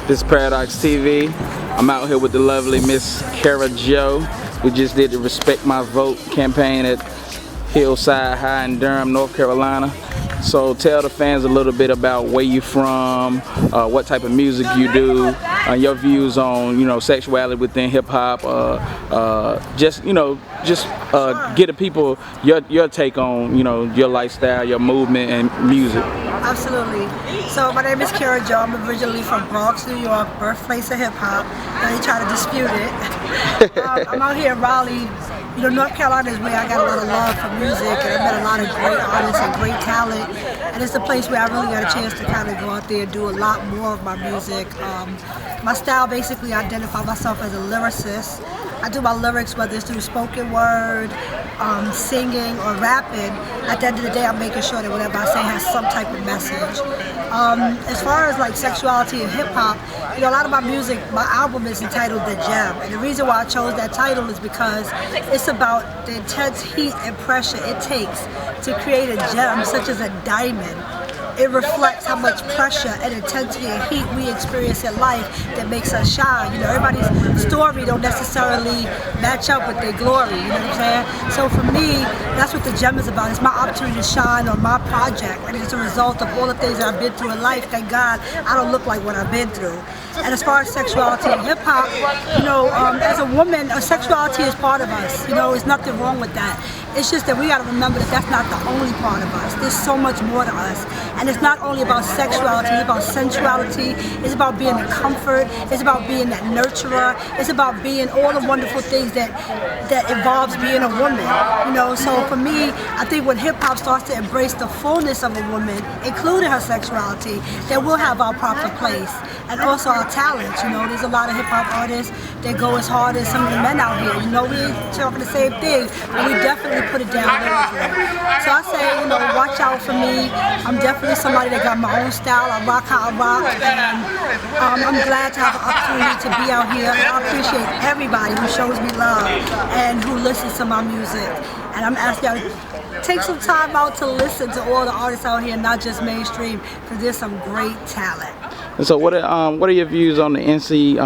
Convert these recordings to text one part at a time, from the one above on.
This is ParadoxTV. I'm out here with the lovely Miss Kera Joe. We just did the Respect My Vote campaign at Hillside High in Durham, North Carolina. So tell the fans a little bit about where you from, what type of music you do, your views on sexuality within hip hop. Just get the people your take on your lifestyle, your movement, and music. Absolutely. So my name is Kera Joe. I'm originally from Bronx, New York, birthplace of hip hop. They try to dispute it. I'm out here in Raleigh. North Carolina is where I got a lot of love for music, and I met a lot of great artists and great talent. And it's a place where I really got a chance to kind of go out there and do a lot more of my music. My style basically identify myself as a lyricist. I do my lyrics, whether it's through spoken word, singing, or rapping. At the end of the day, I'm making sure that whatever I say has some type of message. As far as like sexuality and hip hop, a lot of my music, my album is entitled The Gem. And the reason why I chose that title is because it's about the intense heat and pressure it takes to create a gem such as a diamond. It reflects how much pressure and intensity and heat we experience in life that makes us shine. Everybody's story don't necessarily match up with their glory, you know what I'm saying? So for me, that's what The Gem is about. It's my opportunity to shine on my project, and it's a result of all the things that I've been through in life. Thank God I don't look like what I've been through. And as far as sexuality and hip hop, as a woman, sexuality is part of us. There's nothing wrong with that. It's just that we got to remember that that's not the only part of us. There's so much more to us. And it's not only about sexuality, it's about sensuality, it's about being the comfort, it's about being that nurturer, it's about being all the wonderful things that involves being a woman. So for me, I think when hip hop starts to embrace the fullness of a woman, including her sexuality, then we'll have our proper place. And also our talents. There's a lot of hip hop artists that go as hard as some of the men out here. We ain't talking the same thing, but we definitely put it down lyrically. So I say, watch out for me. I'm definitely somebody that got my own style. I rock how I rock, and I'm glad to have an opportunity to be out here. And I appreciate everybody who shows me love and who listens to my music. And I'm asking y'all to take some time out to listen to all the artists out here, not just mainstream, because there's some great talent. And so what are your views on the NC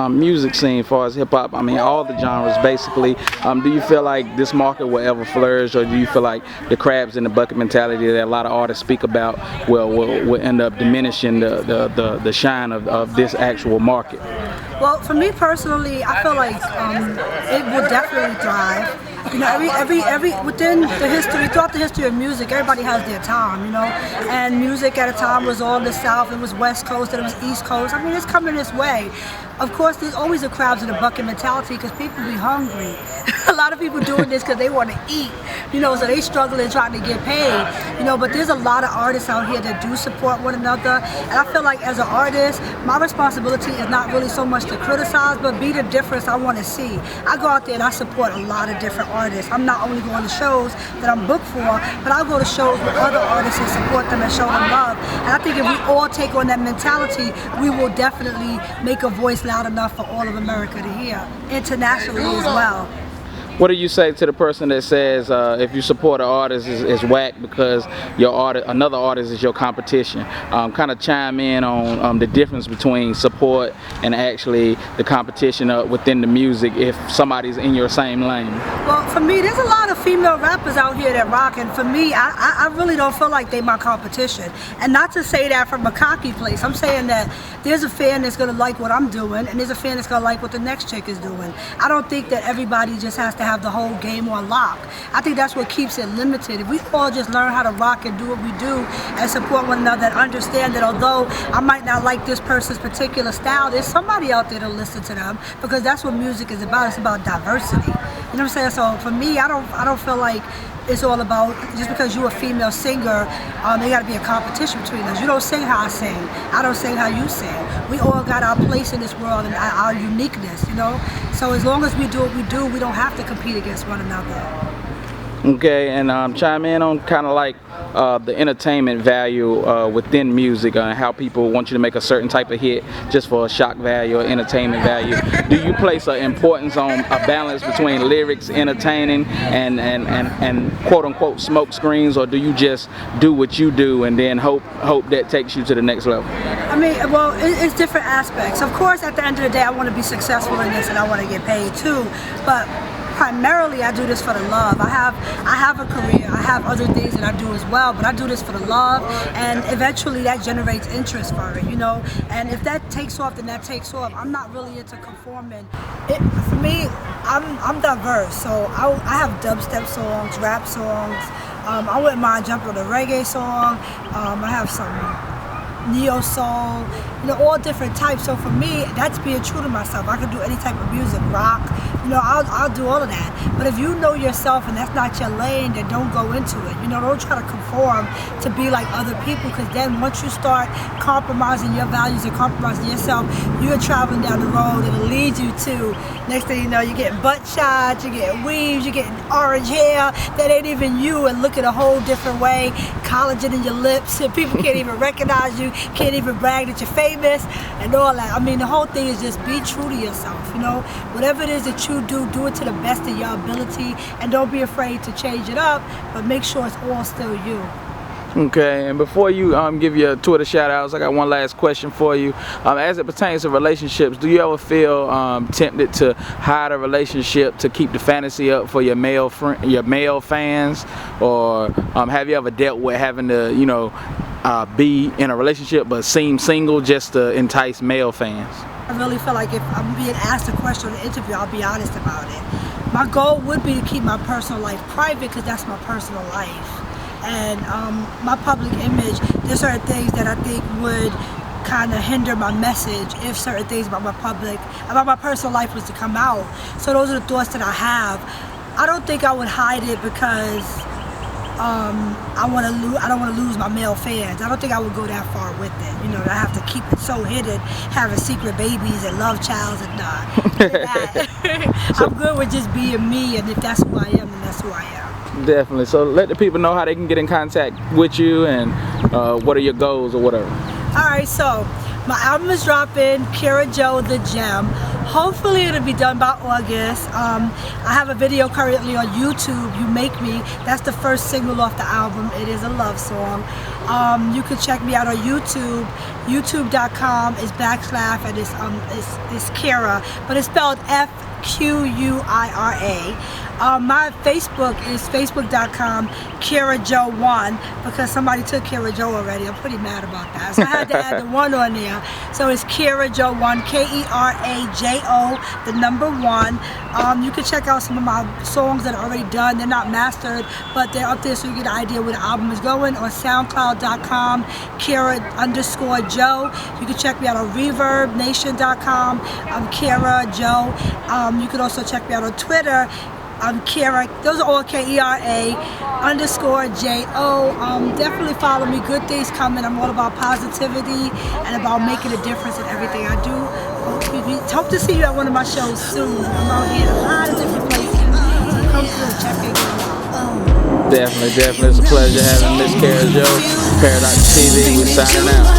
music scene as far as hip hop? I mean, all the genres basically. Do you feel like this market will ever flourish, or do you feel like the crabs in the bucket mentality that a lot of artists speak about will end up diminishing the shine of this actual market? Well, for me personally, I feel like it will definitely thrive. Within the history, throughout the history of music, everybody has their time, and music at a time was all the South, it was West Coast, and it was East Coast. I mean, it's coming this way. Of course, there's always a crabs in the bucket mentality because people be hungry. A lot of people doing this because they want to eat, so they struggling trying to get paid, but there's a lot of artists out here that do support one another. And I feel like as an artist, my responsibility is not really so much to criticize, but be the difference I want to see. I go out there and I support a lot of different artists. I'm not only going to shows that I'm booked for, but I go to shows with other artists and support them and show them love. And I think if we all take on that mentality, we will definitely make a voice loud enough for all of America to hear, internationally as well. What do you say to the person that says if you support an artist is whack because another artist is your competition? Kind of chime in on the difference between support and actually the competition within the music if somebody's in your same lane. Well, for me, there's a lot of female rappers out here that rock, and for me, I really don't feel like they my competition. And not to say that from a cocky place. I'm saying that there's a fan that's gonna like what I'm doing, and there's a fan that's gonna like what the next chick is doing. I don't think that everybody just has to have the whole game on lock. I think that's what keeps it limited. If we all just learn how to rock and do what we do and support one another and understand that although I might not like this person's particular style, there's somebody out there to listen to them, because that's what music is about. It's about diversity. You know what I'm saying? So for me, I don't feel like it's all about just because you're a female singer, there got to be a competition between us. You don't sing how I sing. I don't sing how you sing. We all got our place in this world and our uniqueness, So as long as we do what we do, we don't have to compete against one another. Okay, and chime in on kind of like the entertainment value within music and how people want you to make a certain type of hit just for a shock value or entertainment value. Do you place an importance on a balance between lyrics, entertaining, and quote unquote smoke screens, or do you just do what you do and then hope that takes you to the next level? I mean, well, it's different aspects. Of course, at the end of the day, I want to be successful in this and I want to get paid too, but primarily I do this for the love. I have a career, I have other things that I do as well, but I do this for the love, and eventually that generates interest for it, you know. And if that takes off, then that takes off. I'm not really into conforming. For me, I'm diverse, so I have dubstep songs, rap songs. I wouldn't mind jumping on a reggae song. I have some neo soul, you know, all different types. So for me, that's being true to myself. I can do any type of music, rock, you know, I'll do all of that. But if you know yourself and that's not your lane, then don't go into it. You know, don't try to conform to be like other people, because then once you start compromising your values and compromising yourself, you're traveling down the road and it'll lead you to, next thing you know, you're getting butt shots, you're getting weaves, you're getting orange hair that ain't even you and looking a whole different way, collagen in your lips, and people can't even recognize you, can't even brag that you're famous and all that. I mean, the whole thing is just be true to yourself, you know. Whatever it is that you do it to the best of your ability, and don't be afraid to change it up, but make sure it's all still you. Okay, and before you give your Twitter shout outs, I got one last question for you. As it pertains to relationships, do you ever feel tempted to hide a relationship to keep the fantasy up for your male fans, or have you ever dealt with having to, you know, be in a relationship but seem single just to entice male fans? I really feel like if I'm being asked a question in an interview, I'll be honest about it. My goal would be to keep my personal life private, because that's my personal life. And my public image, there's certain things that I think would kind of hinder my message if certain things about my personal life was to come out. So those are the thoughts that I have. I don't think I would hide it because I don't want to lose my male fans. I don't think I would go that far with it. You know, I have to keep it so hidden, having secret babies and love childs and I'm good with just being me, and if that's who I am, then that's who I am. Definitely. So let the people know how they can get in contact with you, and what are your goals or whatever. Alright, so my album is dropping, Kera Joe the Gem. Hopefully it'll be done by August. I have a video currently on YouTube, You Make Me. That's the first single off the album. It is a love song. You can check me out on YouTube. YouTube.com is / and it's Kera, but it's spelled F-Q-U-I-R-A. My Facebook is facebook.com KeraJoe1, because somebody took Kera Joe already. I'm pretty mad about that, so I had to add the 1 on there. So it's Kera Joe1, Kerajo, the number 1. You can check out some of my songs that are already done. They're not mastered, but they're up there so you get an idea where the album is going. On SoundCloud.com, Kera_Joe. You can check me out on ReverbNation.com. I'm Kera Joe. You can also check me out on Twitter. I'm Kera, those are all Kera_Jo. Definitely follow me, good things coming. I'm all about positivity and about making a difference in everything I do. Hope to see you at one of my shows soon. I'm out here in a lot of different places. So come through, check it out. Definitely. It's a pleasure having Miss Kera Joe. ParadoxTV, we're signing out.